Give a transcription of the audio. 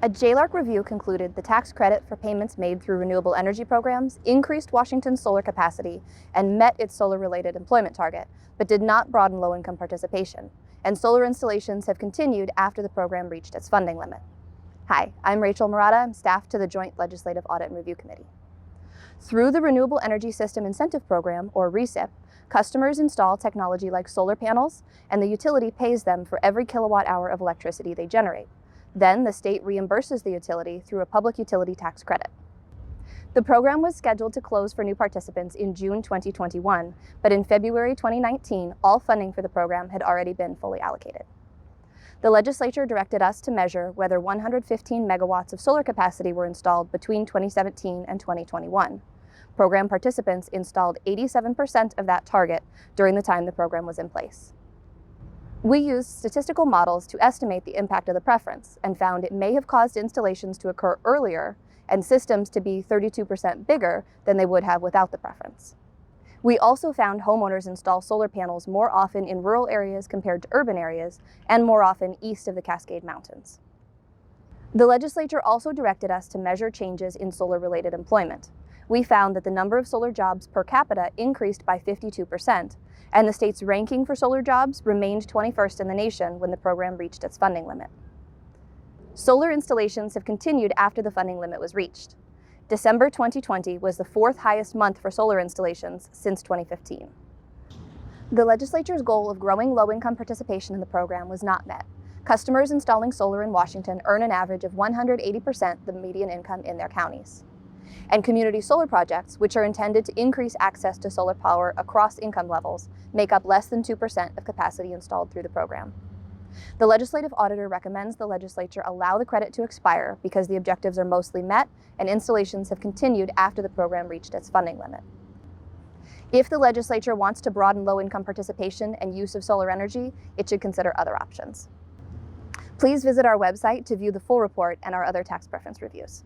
A JLARC review concluded the tax credit for payments made through renewable energy programs increased Washington's solar capacity and met its solar-related employment target, but did not broaden low-income participation, and solar installations have continued after the program reached its funding limit. Hi, I'm Rachel Murata. I'm staff to the Joint Legislative Audit and Review Committee. Through the Renewable Energy System Incentive Program, or RESIP, customers install technology like solar panels, and the utility pays them for every kilowatt-hour of electricity they generate. Then the state reimburses the utility through a public utility tax credit. The program was scheduled to close for new participants in June 2021, but in February 2019, all funding for the program had already been fully allocated. The legislature directed us to measure whether 115 megawatts of solar capacity were installed between 2017 and 2021. Program participants installed 87% of that target during the time the program was in place. We used statistical models to estimate the impact of the preference and found it may have caused installations to occur earlier and systems to be 32% bigger than they would have without the preference. We also found homeowners install solar panels more often in rural areas compared to urban areas and more often east of the Cascade Mountains. The legislature also directed us to measure changes in solar-related employment. We found that the number of solar jobs per capita increased by 52%, and the state's ranking for solar jobs remained 21st in the nation when the program reached its funding limit. Solar installations have continued after the funding limit was reached. December 2020 was the fourth highest month for solar installations since 2015. The legislature's goal of growing low-income participation in the program was not met. Customers installing solar in Washington earn an average of 180% the median income in their counties. And community solar projects, which are intended to increase access to solar power across income levels, make up less than 2% of capacity installed through the program. The legislative auditor recommends the legislature allow the credit to expire because the objectives are mostly met and installations have continued after the program reached its funding limit. If the legislature wants to broaden low-income participation and use of solar energy, it should consider other options. Please visit our website to view the full report and our other tax preference reviews.